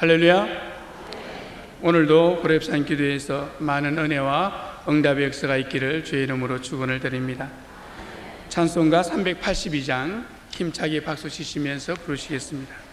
할렐루야. 오늘도 고렙산 기도에서 많은 은혜와 응답의 역사가 있기를 주의 이름으로 축원을 드립니다. 찬송가 382장 힘차게 박수 치시면서 부르시겠습니다.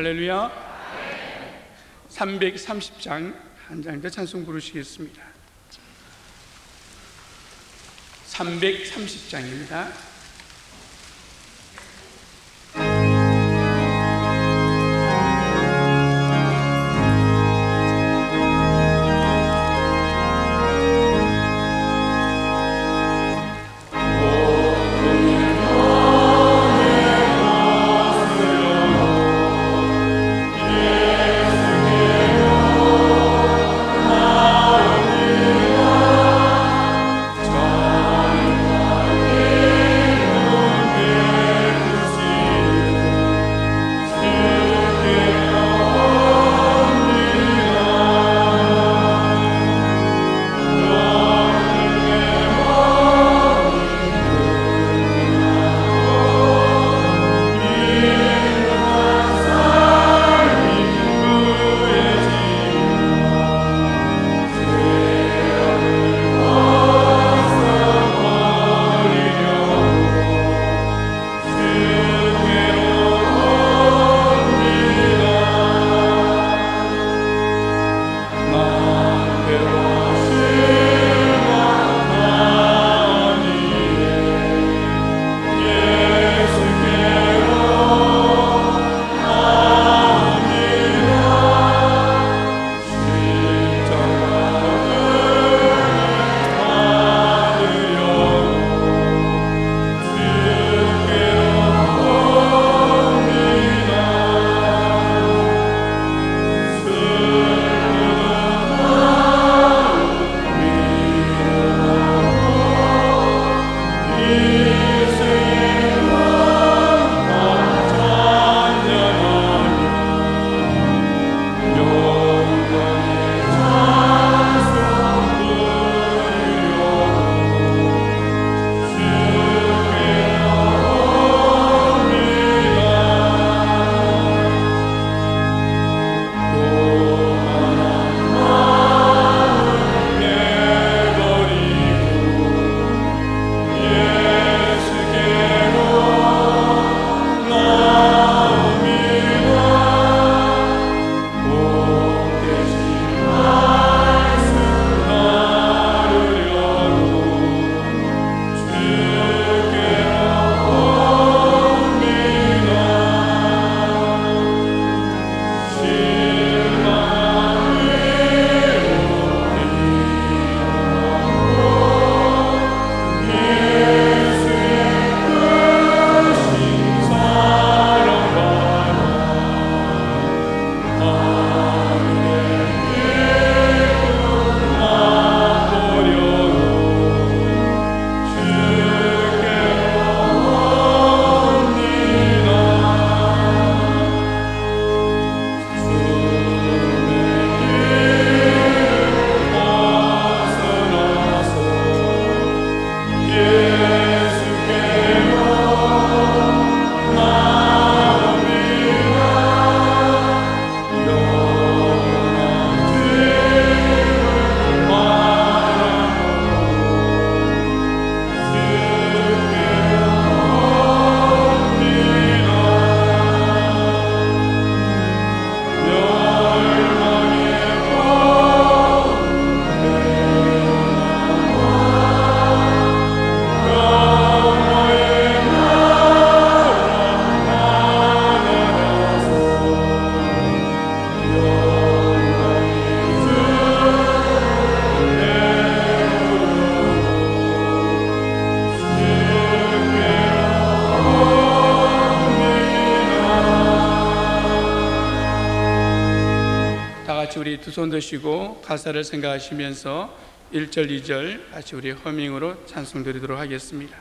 할렐루야. 330장 한 장 더 찬송 부르시겠습니다. 330장입니다. 우리 두 손 드시고 가사를 생각하시면서 1절, 2절 같이 우리 허밍으로 찬송 드리도록 하겠습니다.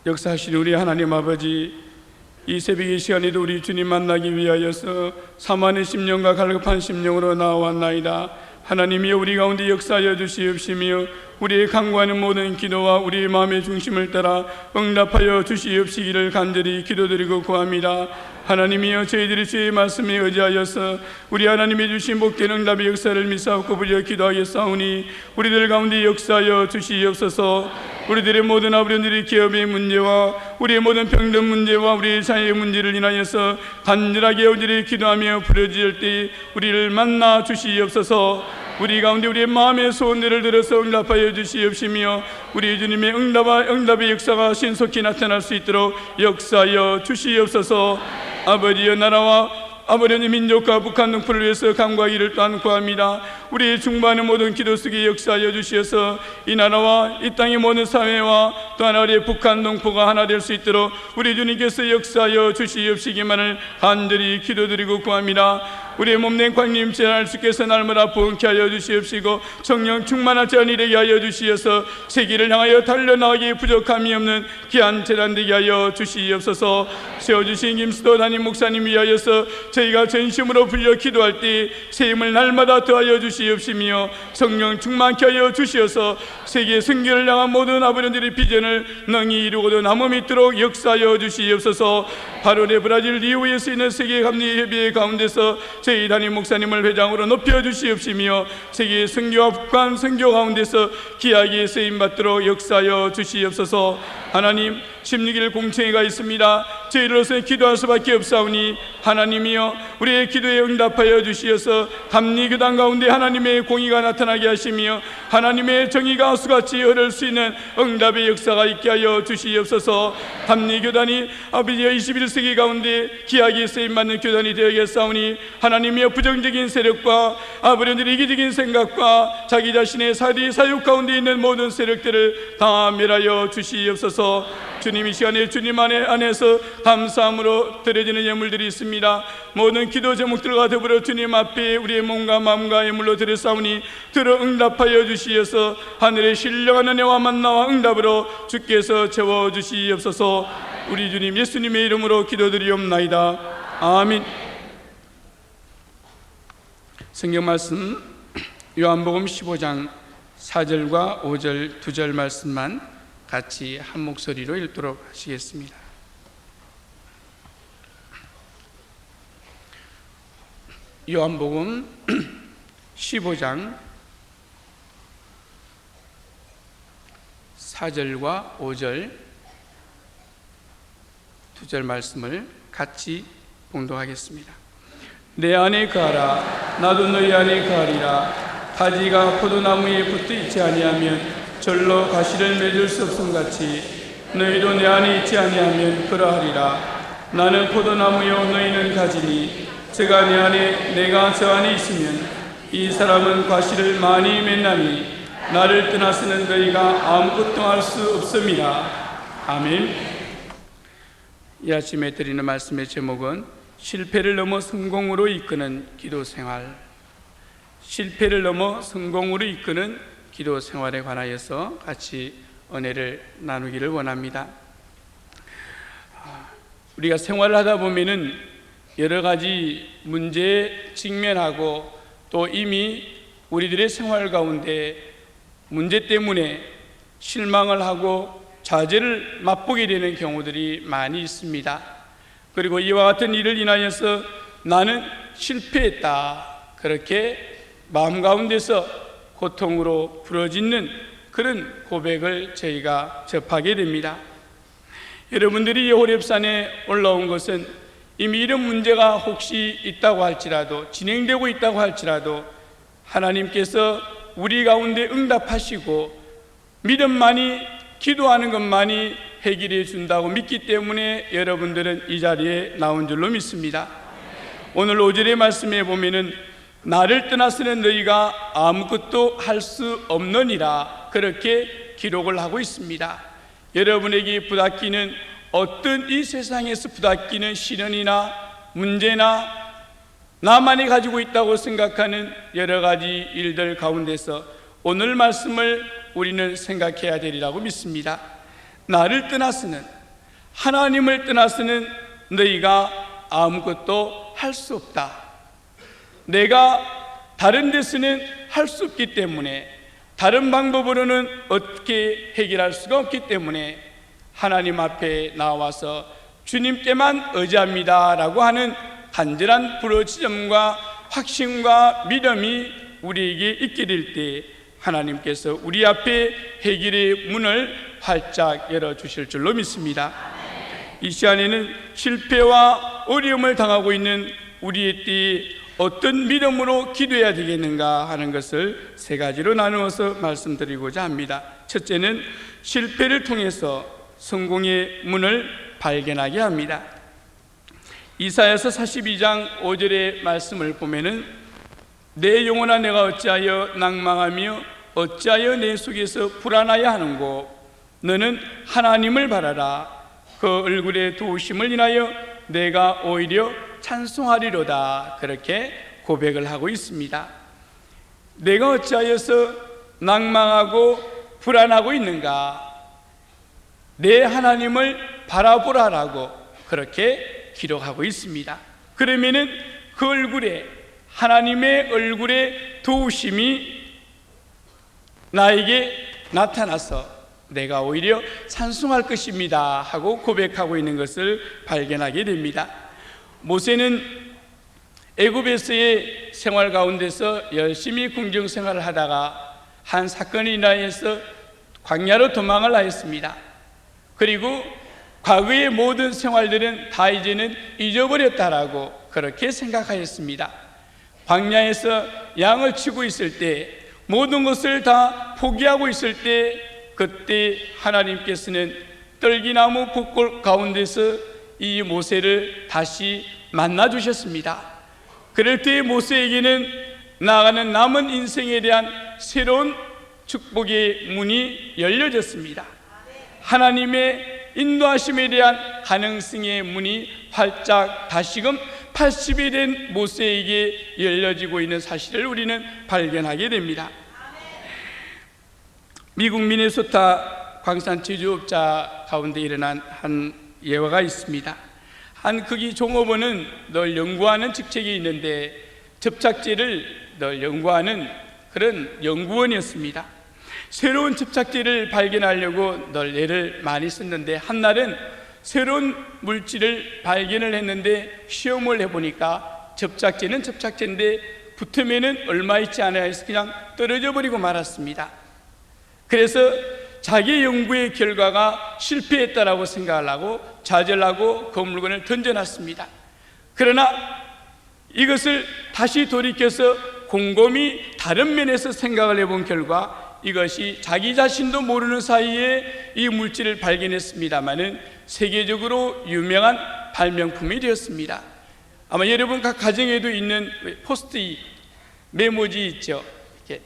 역사하신 우리 하나님 아버지, 이 새벽의 시간에도 우리 주님 만나기 위하여서 사만의 심령과 갈급한 심령으로 나와왔나이다. 하나님이여, 우리 가운데 역사하여 주시옵시며 우리의 간구하는 모든 기도와 우리의 마음의 중심을 따라 응답하여 주시옵시기를 간절히 기도드리고 구합니다. 하나님이여, 저희들이 주의 말씀에 의지하여서 우리 하나님이 주신 복된 응답의 역사를 미사옵고 부려 기도하겠사오니 우리들 가운데 역사하여 주시옵소서. 우리들의 모든 아버지들의 기업의 문제와 우리의 모든 병든 문제와 우리의 자녀의 문제를 인하여서 간절하게 어지르 기도하며 부르짖을 때 우리를 만나 주시옵소서. 우리 가운데 우리의 마음의 소원들을 들어서 응답하여 주시옵시며 우리 주님의 응답의 역사가 신속히 나타날 수 있도록 역사하여 주시옵소서. 아버지여, 나라와 아버지의 민족과 북한 동포를 위해서 간구하기를 또한 구합니다. 우리의 중보하는 모든 기도 속에 역사하여 주시어서 이 나라와 이 땅의 모든 사회와 또한 우리의 북한 동포가 하나 될 수 있도록 우리 주님께서 역사하여 주시옵시기만을 간절히 기도드리고 구합니다. 우리의 몸된 광님 제할 주께서 날마다 부흥케 하여 주시옵시고 성령 충만하지 않으게 하여 주시어서 세계를 향하여 달려나가기에 부족함이 없는 귀한 재단 되게 하여 주시옵소서. 세워주신 김수도 담임 목사님 위하여서 저희가 전심으로 불려 기도할 때 새 힘을 날마다 더하여 주시옵시며 성령 충만케 하여 주시어서 세계 선교를 향한 모든 아버지들의 비전을 능히 이루고도 남음 있도록 역사하여 주시옵소서. 8월에 브라질 리우에서 있는 세계 감리협의회 가운데서 저희 담임 목사님을 회장으로 높여 주시옵시며 세계 선교와 북한 선교 가운데서 귀하게 쓰임받도록 역사하여 주시옵소서. 하나님, 16일 공청회가 있습니다. 저희로서 기도할 수밖에 없사오니 하나님이여, 우리의 기도에 응답하여 주시어서 감리교단 가운데 하나님의 공의가 나타나게 하시며 하나님의 정의가 수같이 흐를 수 있는 응답의 역사가 있게 하여 주시옵소서. 감리교단이 아버지의 21세기 가운데 귀하게 쓰임받는 교단이 되어야겠사오니 하나님이여, 부정적인 세력과 아버지들의 이기적인 생각과 자기 자신의 사육 가운데 있는 모든 세력들을 다 멸하여 주시옵소서. 주님, 이 시간에 주님 안에서 감사함으로 드려지는 예물들이 있습니다. 모든 기도 제목들과 더불어 주님 앞에 우리의 몸과 마음과 예물로 드렸사오니 들어 응답하여 주시어서 하늘의 신령한 은혜와 만나와 응답으로 주께서 채워주시옵소서. 우리 주님 예수님의 이름으로 기도드리옵나이다. 아멘. 성경 말씀 요한복음 15장 4절과 5절 2절 말씀만 같이 한 목소리로 읽도록 하시겠습니다. 요한복음 15장 4절과 5절 2절 말씀을 같이 봉독하겠습니다. 내 안에 거하라, 나도 너희 안에 거하리라. 가지가 포도나무에 붙어 있지 아니하면 절로 가시를 맺을 수 없음 같이 너희도 내 안에 있지 아니하면 그러하리라. 나는 포도나무요 너희는 가지니 저가 내 안에 내가 저 안에 있으면 이 사람은 과실을 많이 맺나니 나를 떠나서는 너희가 아무것도 할 수 없음이라. 아멘. 이 아침에 드리는 말씀의 제목은 실패를 넘어 성공으로 이끄는 기도생활. 실패를 넘어 성공으로 이끄는 기도생활에 관하여서 같이 은혜를 나누기를 원합니다. 우리가 생활을 하다 보면은 여러 가지 문제에 직면하고 또 이미 우리들의 생활 가운데 문제 때문에 실망을 하고 좌절을 맛보게 되는 경우들이 많이 있습니다. 그리고 이와 같은 일을 인하여서 나는 실패했다, 그렇게 마음 가운데서 고통으로 부러지는 그런 고백을 저희가 접하게 됩니다. 여러분들이 호렙산에 올라온 것은 이미 이런 문제가 혹시 있다고 할지라도, 진행되고 있다고 할지라도 하나님께서 우리 가운데 응답하시고 믿음만이, 기도하는 것만이 해결해 준다고 믿기 때문에 여러분들은 이 자리에 나온 줄로 믿습니다. 오늘 5절의 말씀에 보면은 나를 떠나서는 너희가 아무것도 할 수 없느니라, 그렇게 기록을 하고 있습니다. 여러분에게 부닥기는 어떤 이 세상에서 부닥기는 시련이나 문제나 나만이 가지고 있다고 생각하는 여러 가지 일들 가운데서 오늘 말씀을 우리는 생각해야 되리라고 믿습니다. 나를 떠나서는, 하나님을 떠나서는 너희가 아무것도 할 수 없다. 내가 다른 데서는 할 수 없기 때문에, 다른 방법으로는 어떻게 해결할 수가 없기 때문에 하나님 앞에 나와서 주님께만 의지합니다 라고 하는 간절한 부르짖음과 확신과 믿음이 우리에게 있게 될 때 하나님께서 우리 앞에 해결의 문을 활짝 열어주실 줄로 믿습니다. 이 시간에는 실패와 어려움을 당하고 있는 우리의 때에 어떤 믿음으로 기도해야 되겠는가 하는 것을 세 가지로 나누어서 말씀드리고자 합니다. 첫째는 실패를 통해서 성공의 문을 발견하게 합니다. 이사야서 42장 5절의 말씀을 보면은 내 영혼아 내가 어찌하여 낭망하며 어찌하여 내 속에서 불안하여 하는고 너는 하나님을 바라라. 그 얼굴의 도우심을 인하여 내가 오히려 찬송하리로다, 그렇게 고백을 하고 있습니다. 내가 어찌하여서 낭망하고 불안하고 있는가? 내 하나님을 바라보라라고 그렇게 기록하고 있습니다. 그러면은 그 얼굴에, 하나님의 얼굴의 도우심이 나에게 나타나서 내가 오히려 찬송할 것입니다 하고 고백하고 있는 것을 발견하게 됩니다. 모세는 애굽에서의 생활 가운데서 열심히 궁정 생활을 하다가 한 사건이 인하여서 광야로 도망을 하였습니다. 그리고 과거의 모든 생활들은 다 이제는 잊어버렸다라고 그렇게 생각하였습니다. 광야에서 양을 치고 있을 때, 모든 것을 다 포기하고 있을 때, 그때 하나님께서는 떨기나무 봇골 가운데서 이 모세를 다시 만나 주셨습니다. 그럴 때 모세에게는 나아가는 남은 인생에 대한 새로운 축복의 문이 열려졌습니다. 하나님의 인도하심에 대한 가능성의 문이 활짝 다시금 80이 된 모세에게 열려지고 있는 사실을 우리는 발견하게 됩니다. 미국 미네소타 광산 제조업자 가운데 일어난 한 예화가 있습니다. 한 거기 종업원은 늘 연구하는 직책이 있는데 접착제를 늘 연구하는 그런 연구원이었습니다. 새로운 접착제를 발견하려고 늘 애를 많이 썼는데, 한날은 새로운 물질을 발견을 했는데 시험을 해보니까 접착제는 접착제인데 붙으면은 얼마 있지 않아야 해서 그냥 떨어져 버리고 말았습니다. 그래서 자기 연구의 결과가 실패했다라고 생각을 하고 좌절하고 그 물건을 던져놨습니다. 그러나 이것을 다시 돌이켜서 곰곰이 다른 면에서 생각을 해본 결과 이것이 자기 자신도 모르는 사이에 이 물질을 발견했습니다마는 세계적으로 유명한 발명품이 되었습니다. 아마 여러분 각 가정에도 있는 포스트잇 메모지 있죠. 이렇게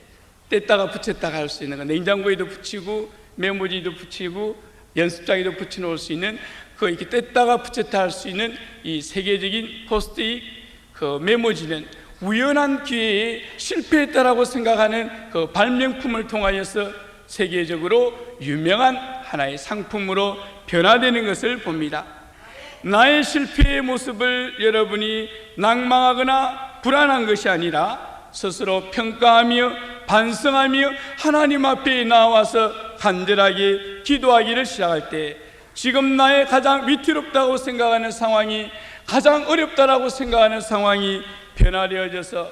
뗐다가 붙였다가 할 수 있는 거, 냉장고에도 붙이고 메모지도 붙이고 연습장에도 붙여놓을 수 있는 그 이렇게 뗐다가 붙였다 할 수 있는 이 세계적인 포스트잇 그 메모지는 우연한 기회에 실패했다라고 생각하는 그 발명품을 통하여서 세계적으로 유명한 하나의 상품으로 변화되는 것을 봅니다. 나의 실패의 모습을 여러분이 낭망하거나 불안한 것이 아니라 스스로 평가하며 반성하며 하나님 앞에 나와서 간절하게 기도하기를 시작할 때 지금 나의 가장 위태롭다고 생각하는 상황이 가장 어렵다라고 생각하는 상황이 변화되어져서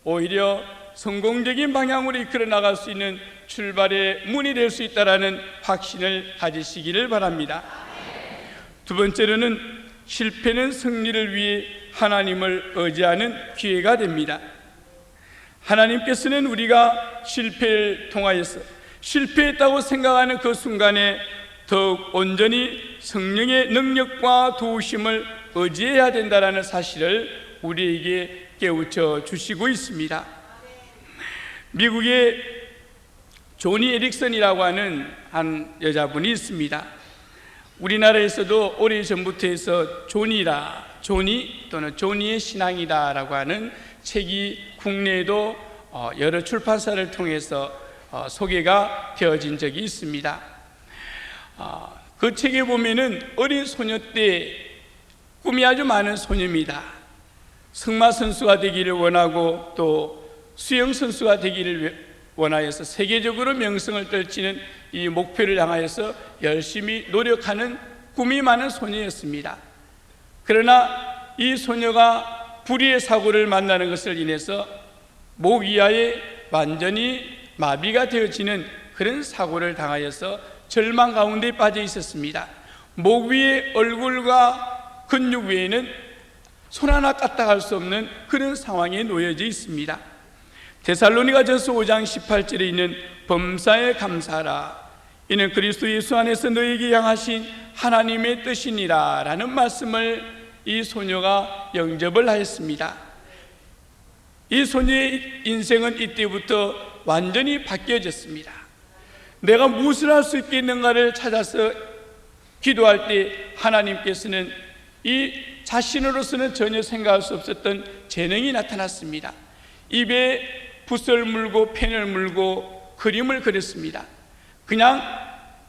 오히려 성공적인 방향으로 이끌어 나갈 수 있는 출발의 문이 될 수 있다는 확신을 가지시기를 바랍니다. 두 번째로는 실패는 승리를 위해 하나님을 의지하는 기회가 됩니다. 하나님께서는 우리가 실패를 통하여서 실패했다고 생각하는 그 순간에 더욱 온전히 성령의 능력과 도우심을 의지해야 된다는 사실을 우리에게 깨우쳐 주시고 있습니다. 미국의 조니 에릭슨이라고 하는 한 여자분이 있습니다. 우리나라에서도 오래전부터 해서 조니 또는 조니의 신앙이다 라고 하는 책이 국내에도 여러 출판사를 통해서 소개가 되어진 적이 있습니다. 그 책에 보면은 어린 소녀 때 꿈이 아주 많은 소녀입니다. 승마 선수가 되기를 원하고 또 수영 선수가 되기를 원하여서 세계적으로 명성을 떨치는 이 목표를 향하여서 열심히 노력하는 꿈이 많은 소녀였습니다. 그러나 이 소녀가 불의의 사고를 만나는 것을 인해서 목 이하에 완전히 마비가 되어지는 그런 사고를 당하여서 절망 가운데 빠져 있었습니다. 목 위에 얼굴과 근육 외에는 손 하나 까딱할 수 없는 그런 상황에 놓여져 있습니다. 데살로니가전서 5장 18절에 있는 범사에 감사하라 이는 그리스도 예수 안에서 너에게 향하신 하나님의 뜻이니라 라는 말씀을 이 소녀가 영접을 하였습니다. 이 소녀의 인생은 이때부터 완전히 바뀌어졌습니다. 내가 무엇을 할 수 있겠는가를 찾아서 기도할 때 하나님께서는 이 자신으로서는 전혀 생각할 수 없었던 재능이 나타났습니다. 입에 붓을 물고 펜을 물고 그림을 그렸습니다. 그냥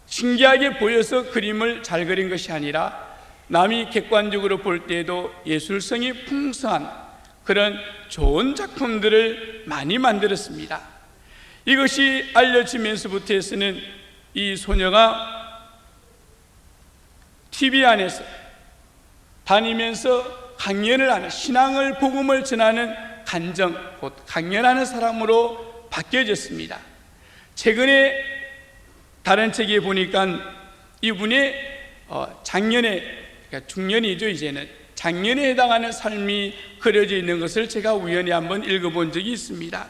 신기하게 보여서 그림을 잘 그린 것이 아니라 남이 객관적으로 볼 때에도 예술성이 풍성한 그런 좋은 작품들을 많이 만들었습니다. 이것이 알려지면서부터 해서는 이 소녀가 TV 안에서 다니면서 강연을 하는, 신앙을 복음을 전하는 간정, 곧 강연하는 사람으로 바뀌어졌습니다. 최근에 다른 책에 보니까 이분의 작년에, 그러니까 중년이죠, 이제는 작년에 해당하는 삶이 그려져 있는 것을 제가 우연히 한번 읽어본 적이 있습니다.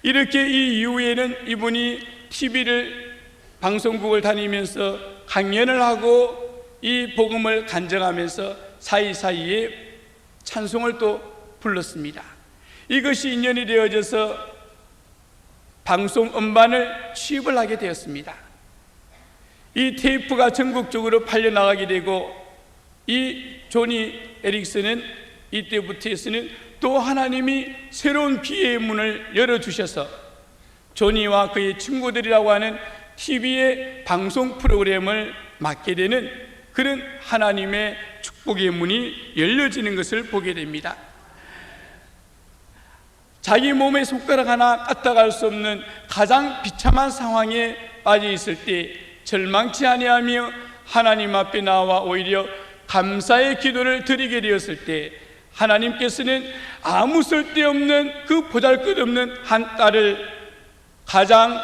이렇게 이 이후에는 이분이 TV를, 방송국을 다니면서 강연을 하고 이 복음을 간증하면서 사이사이에 찬송을 또 불렀습니다. 이것이 인연이 되어져서 방송 음반을 취입을 하게 되었습니다. 이 테이프가 전국적으로 팔려나가게 되고 이 조니 에릭슨은 이때부터 해서는 또 하나님이 새로운 기회의 문을 열어주셔서 조니와 그의 친구들이라고 하는 TV의 방송 프로그램을 맡게 되는 그런 하나님의 축복의 문이 열려지는 것을 보게 됩니다. 자기 몸에 손가락 하나 까딱할 수 없는 가장 비참한 상황에 빠져 있을 때 절망치 아니하며 하나님 앞에 나와 오히려 감사의 기도를 드리게 되었을 때 하나님께서는 아무 쓸데없는 그 보잘것없는 한 딸을 가장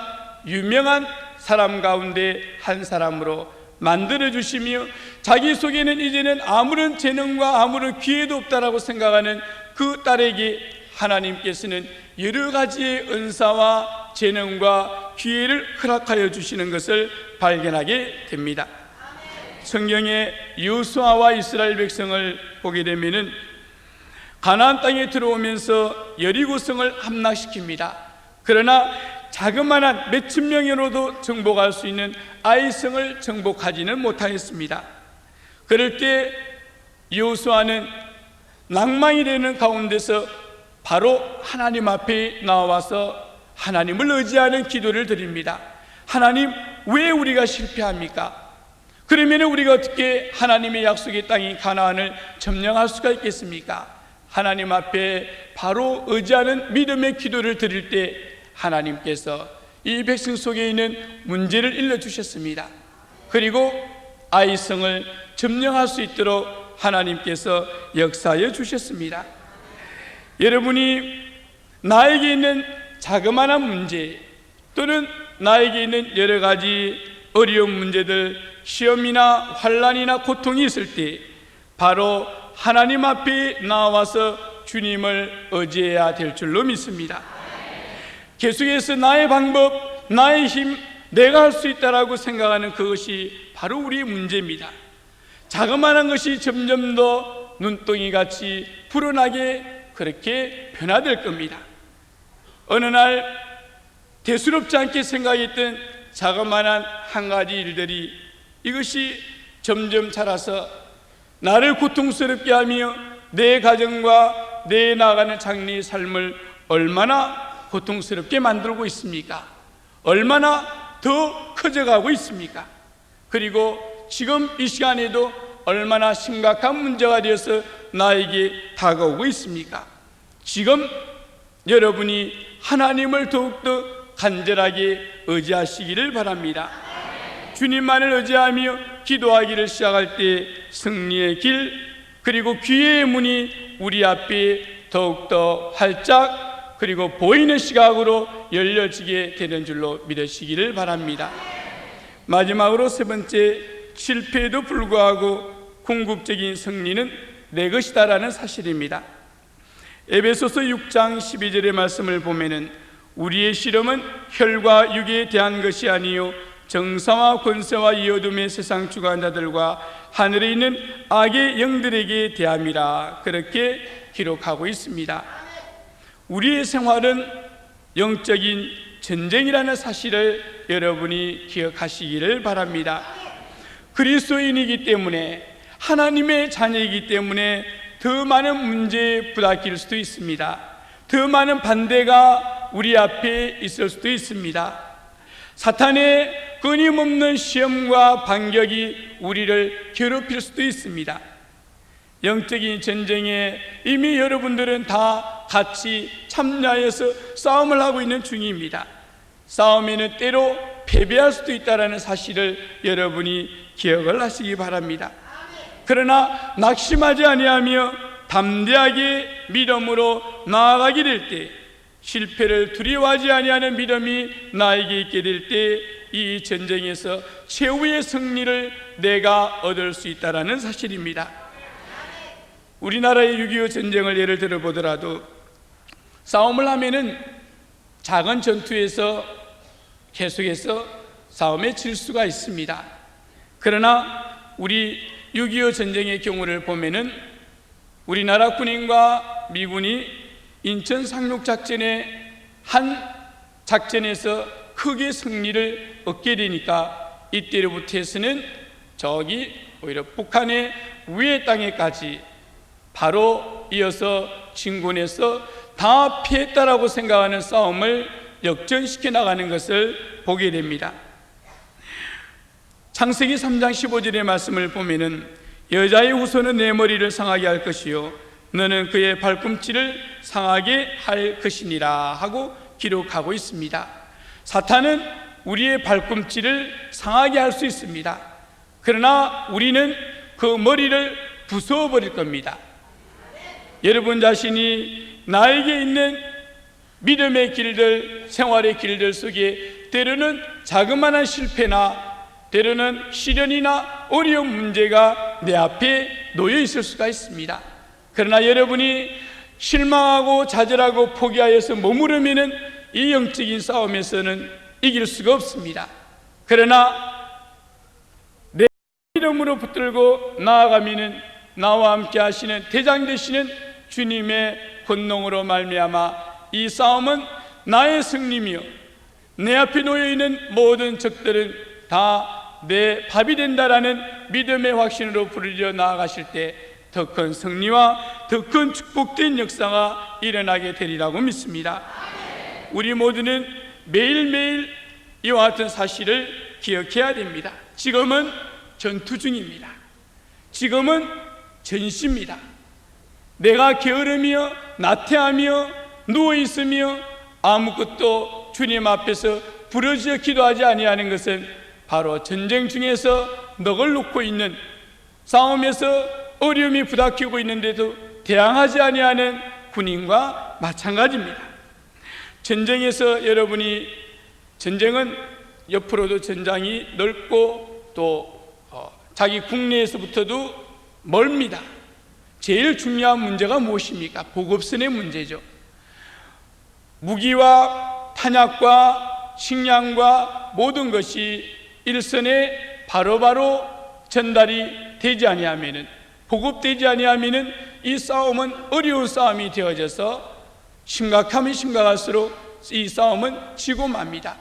유명한 사람 가운데 한 사람으로 만들어 주시며 자기 속에는 이제는 아무런 재능과 아무런 기회도 없다라고 생각하는 그 딸에게 하나님께서는 여러 가지의 은사와 재능과 기회를 허락하여 주시는 것을 발견하게 됩니다. 성경에 여호수아와 이스라엘 백성을 보게 되면은 가나안 땅에 들어오면서 여리고성을 함락시킵니다. 그러나 자그마한 몇천 명으로도 정복할 수 있는 아이성을 정복하지는 못하였습니다. 그럴 때 여호수아는 낭망이 되는 가운데서 바로 하나님 앞에 나와서 하나님을 의지하는 기도를 드립니다. 하나님, 왜 우리가 실패합니까? 그러면 우리가 어떻게 하나님의 약속의 땅인 가나안을 점령할 수가 있겠습니까? 하나님 앞에 바로 의지하는 믿음의 기도를 드릴 때 하나님께서 이 백성 속에 있는 문제를 일러주셨습니다. 그리고 아이성을 점령할 수 있도록 하나님께서 역사해 주셨습니다. 여러분이 나에게 있는 자그마한 문제 또는 나에게 있는 여러 가지 어려운 문제들, 시험이나 환난이나 고통이 있을 때 바로 하나님 앞에 나와서 주님을 의지해야 될 줄로 믿습니다. 계속해서 나의 방법, 나의 힘, 내가 할 수 있다라고 생각하는 그것이 바로 우리의 문제입니다. 자그마한 것이 점점 더 눈덩이같이 불어나게 그렇게 변화될 겁니다. 어느 날 대수롭지 않게 생각했던 자그마한 한 가지 일들이 이것이 점점 자라서 나를 고통스럽게 하며 내 가정과 내 나아가는 장래의 삶을 얼마나 고통스럽게 만들고 있습니까? 얼마나 더 커져가고 있습니까? 그리고 지금 이 시간에도 얼마나 심각한 문제가 되어서 나에게 다가오고 있습니까? 지금 여러분이 하나님을 더욱더 간절하게 의지하시기를 바랍니다. 주님만을 의지하며 기도하기를 시작할 때 승리의 길 그리고 기회의 문이 우리 앞에 더욱더 활짝 그리고 보이는 시각으로 열려지게 되는 줄로 믿으시기를 바랍니다. 마지막으로 세 번째, 실패에도 불구하고 궁극적인 승리는 내 것이다라는 사실입니다. 에베소서 6장 12절의 말씀을 보면은 우리의 실험은 혈과 육에 대한 것이 아니요 정사와 권세와 이 어둠의 세상 주관자들과 하늘에 있는 악의 영들에게 대함이라 그렇게 기록하고 있습니다. 우리의 생활은 영적인 전쟁이라는 사실을 여러분이 기억하시기를 바랍니다. 그리스도인이기 때문에 하나님의 자녀이기 때문에 더 많은 문제에 부닥칠 수도 있습니다. 더 많은 반대가 우리 앞에 있을 수도 있습니다. 사탄의 끊임없는 시험과 반격이 우리를 괴롭힐 수도 있습니다. 영적인 전쟁에 이미 여러분들은 다 같이 참여해서 싸움을 하고 있는 중입니다. 싸움에는 때로 패배할 수도 있다는 사실을 여러분이 기억을 하시기 바랍니다. 그러나 낙심하지 아니하며 담대하게 믿음으로 나아가게 될 때, 실패를 두려워하지 아니하는 믿음이 나에게 있게 될 때 이 전쟁에서 최후의 승리를 내가 얻을 수 있다는 사실입니다. 우리나라의 6.25 전쟁을 예를 들어 보더라도 싸움을 하면은 작은 전투에서 계속해서 싸움에 질 수가 있습니다. 그러나 우리 6.25 전쟁의 경우를 보면은 우리나라 군인과 미군이 인천 상륙작전의 한 작전에서 크게 승리를 얻게 되니까 이때로부터 해서는 저기 오히려 북한의 위의 땅에까지 바로 이어서 진군해서 다 피했다라고 생각하는 싸움을 역전시켜 나가는 것을 보게 됩니다. 창세기 3장 15절의 말씀을 보면은 여자의 후손은 내 머리를 상하게 할 것이요 너는 그의 발꿈치를 상하게 할 것이니라 하고 기록하고 있습니다. 사탄은 우리의 발꿈치를 상하게 할 수 있습니다. 그러나 우리는 그 머리를 부숴버릴 겁니다. 여러분 자신이 나에게 있는 믿음의 길들, 생활의 길들 속에 때로는 자그마한 실패나 때로는 시련이나 어려운 문제가 내 앞에 놓여 있을 수가 있습니다. 그러나 여러분이 실망하고 좌절하고 포기하여서 머무르면 이 영적인 싸움에서는 이길 수가 없습니다. 그러나 내 이름으로 붙들고 나아가면 나와 함께 하시는 대장 되시는 주님의 권능으로 말미암아 이 싸움은 나의 승리며 내 앞에 놓여 있는 모든 적들은 다 내 밥이 된다라는 믿음의 확신으로 부르짖어 나아가실 때 더 큰 승리와 더 큰 축복된 역사가 일어나게 되리라고 믿습니다. 우리 모두는 매일매일 이와 같은 사실을 기억해야 됩니다. 지금은 전투 중입니다. 지금은 전시입니다. 내가 게으르며 나태하며 누워있으며 아무것도 주님 앞에서 부르짖어 기도하지 아니하는 것은 바로 전쟁 중에서 넋을 놓고 있는, 싸움에서 어려움이 부닥치고 있는데도 대항하지 아니하는 군인과 마찬가지입니다. 전쟁에서 여러분이, 전쟁은 옆으로도 전장이 넓고 또 자기 국내에서부터도 멀습니다. 제일 중요한 문제가 무엇입니까? 보급선의 문제죠. 무기와 탄약과 식량과 모든 것이 일선에 바로바로 전달이 되지 아니하면은, 보급되지 아니하면은 이 싸움은 어려운 싸움이 되어져서 심각하면 심각할수록 이 싸움은 지고 맙니다.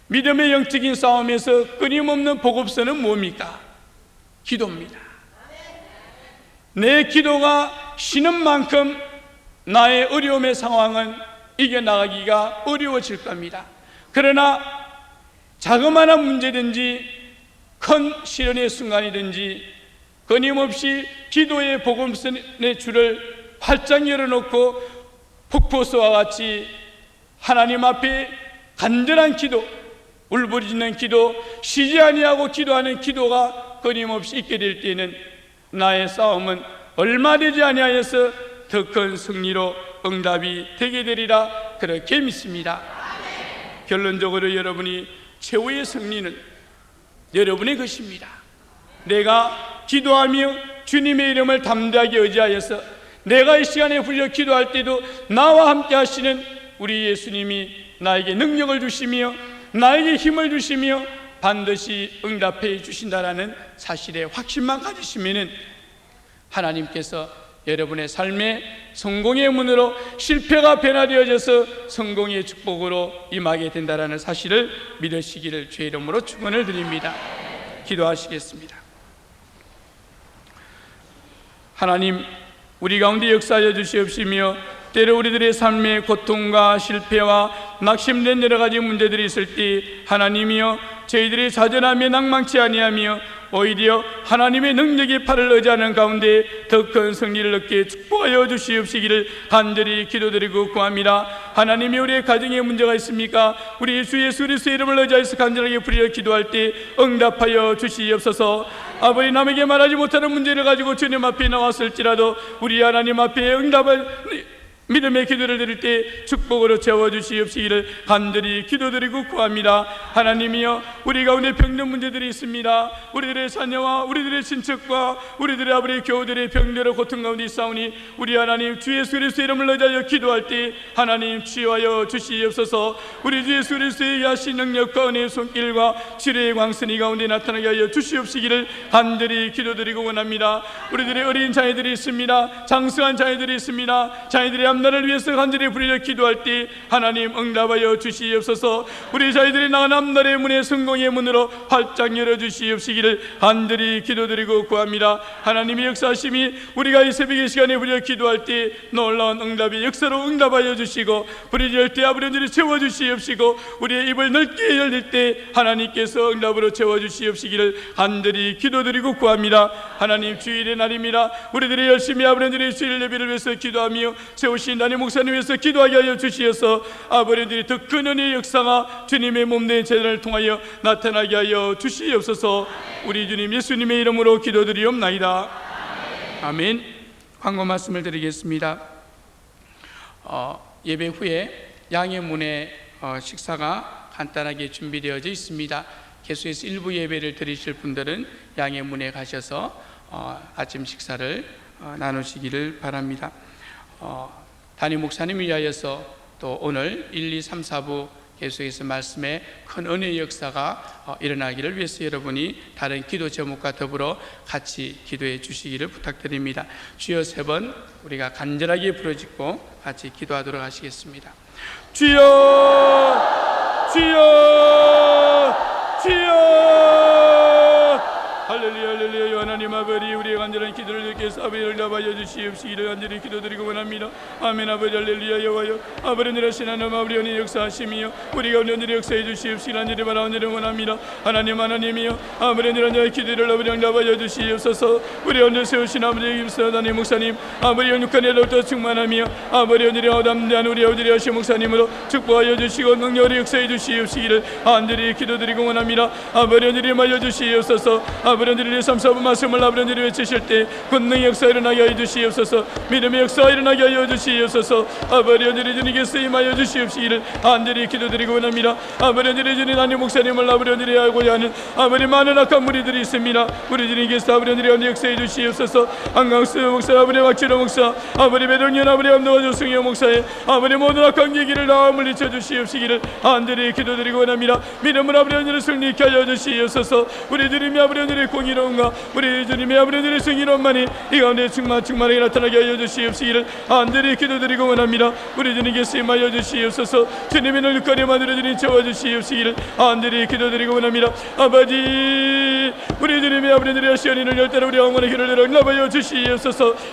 믿음의 영적인 싸움에서 끊임없는 보급선은 뭡니까? 기도입니다. 내 기도가 쉬는 만큼 나의 어려움의 상황은 이겨나가기가 어려워질 겁니다. 그러나 자그마한 문제든지 큰 시련의 순간이든지 끊임없이 기도의 복음선의 줄을 활짝 열어놓고 폭포수와 같이 하나님 앞에 간절한 기도, 울부짖는 기도, 쉬지 아니하고 기도하는 기도가 끊임없이 있게 될 때에는 나의 싸움은 얼마 되지 아니하여서 더 큰 승리로 응답이 되게 되리라, 그렇게 믿습니다. 결론적으로 여러분이 최후의 승리는 여러분의 것입니다. 내가 기도하며 주님의 이름을 담대하게 의지하여서 내가 이 시간에 부르짖어 기도할 때도 나와 함께 하시는 우리 예수님이 나에게 능력을 주시며 나에게 힘을 주시며 반드시 응답해 주신다라는 사실에 확신만 가지시면 하나님께서 여러분의 삶의 성공의 문으로 실패가 변화되어져서 성공의 축복으로 임하게 된다라는 사실을 믿으시기를 주의 이름으로 축원을 드립니다. 기도하시겠습니다. 하나님, 우리 가운데 역사하여 주시옵시며 때로 우리들의 삶의 고통과 실패와 낙심된 여러 가지 문제들이 있을 때 하나님이여 저희들이 좌절하며 낭망치 아니하며 오히려 하나님의 능력의 팔을 의지하는 가운데 더 큰 승리를 얻게 축복하여 주시옵시기를 간절히 기도드리고 구합니다. 하나님이 우리의 가정에 문제가 있습니까? 우리 주 예수 그리스도의 이름을 의지해서 간절하게 부르짖어 기도할 때 응답하여 주시옵소서. 아버지, 남에게 말하지 못하는 문제를 가지고 주님 앞에 나왔을지라도 우리 하나님 앞에 응답을 믿음의 기도를 드릴 때 축복으로 채워주시옵시기를 간절히 기도드리고 구합니다. 하나님이여, 우리 가운데 병든 문제들이 있습니다. 우리들의 자녀와 우리들의 친척과 우리들의 아버지 교우들의 병들어 고통 가운데 있사오니 우리 하나님 주 예수 그리스도의 이름을 의지하여 기도할 때 하나님 치유하여 주시옵소서. 우리 주 예수 그리스도의 하신 능력과 은혜의 손길과 치료의 광선이 가운데 나타나게 하여 주시옵시기를 간절히 기도드리고 원합니다. 우리들의 어린 자녀들이 있습니다. 장성한 자녀들이 있습니다. 자녀들의 나를 위해서 간절히 부르짖어 기도할 때 하나님 응답하여 주시옵소서. 우리 저희들이 나간 앞날의 문에 성공의 문으로 활짝 열어주시옵시기를 간절히 기도드리고 구합니다. 하나님의 역사하심이 우리가 이 새벽의 시간에 부르짖어 기도할 때 놀라운 응답이 역사로 응답하여 주시고 부르짖을 때 아버지들이 채워주시옵시고 우리의 입을 넓게 열릴 때 하나님께서 응답으로 채워주시옵시기를 간절히 기도드리고 구합니다. 하나님 주일의 날입니다. 우리들이 열심히 아버지들의 주일 예배를 위해서 기도하며 세우신 담임 목사님 위해서 기도하게 하여 주시어서 아버지들이 더 큰 은혜의 역사가 주님의 몸된 제단을 통하여 나타나게 하여 주시옵소서. 우리 주님 예수님의 이름으로 기도드리옵나이다. 아멘. 광고 말씀을 드리겠습니다. 예배 후에 양해문에 식사가 간단하게 준비되어져 있습니다. 개수에서 일부 예배를 드리실 분들은 양해문에 가셔서 아침 식사를 나누시기를 바랍니다. 담임 목사님 위하여서 또 오늘 1, 2, 3, 4부 계속해서 말씀에 큰 은혜의 역사가 일어나기를 위해서 여러분이 다른 기도 제목과 더불어 같이 기도해 주시기를 부탁드립니다. 주여 세 번 우리가 간절하게 부르짖고 같이 기도하도록 하시겠습니다. 주여 주여 주여 할렐루야 할렐루야. 하나님 아버지 우리의 간절한 기도를 듣겠어 아버지를 응답하여 주시옵시기를 간절히 기도드리고 원합니다. 아멘. 아버지 할렐루야. 여호와여 아버지 늘으신 하나님 아버지 은혜의 역사하심이여 우리가 온전히 역사해 주시옵시기를 간절히 바라오니 원합니다. 하나님 하나님이여 아버지 늘은 기도를 아버지 응답하여 주시옵소서. 우리 언제 세우신 아버지 김서 담임 목사님 아버지 영육한 일로부터 충만하며 아버지 언제리 담대한 우리 아버지 하신 목사님으로 축복하여 주시고 능력으로 역사해 주시옵시기를 간절히 기도드리고 원합니다. 아버지 언제리 말려 주시옵소서. 아버지들의 3, 4부 말씀을 아버지들이 외치실 때 권능의 역사 일어나게 하여 주시옵소서. 믿음의 역사 일어나게 하여 주시옵소서. 아버지들이 주님께 쓰임하여 주시옵시기를 간절히 기도드리고 원합니다. 아버지들이 주님 담임 목사님을 아버지들이 알고자 하는 아버지 많은 악한 무리들이 있습니다. 우리 주님께서 아버지들이 언제 역사해 주시옵소서. 한강수 목사 아버지 박지로 목사 아버지 배동현 아버지 감독원 조승효 목사의 아버지 모든 악한 계기를 다 물리쳐 주시옵시기를 간절히 기도드리고 원합니다. 믿음을 아버지들이 승리케 하여 주시옵소서. 우리 주님이 아버지들이 공의로운가 우리 주님의 아버지들의 승리로만이 이 가운데 충만하게 나타나게 하여 주시옵시기를 간절히 기도드리고 원합니다. 우리 주님께 쓰임하여 주시옵소서. 주님의 능력까지 만들어주니 채워주시옵시기를 간절히 기도드리고 원합니다. 아버지 우리 주님의 아버지들의 시연인을 열대로 우리 영혼의 길을 내려 응답하여 주시옵소서.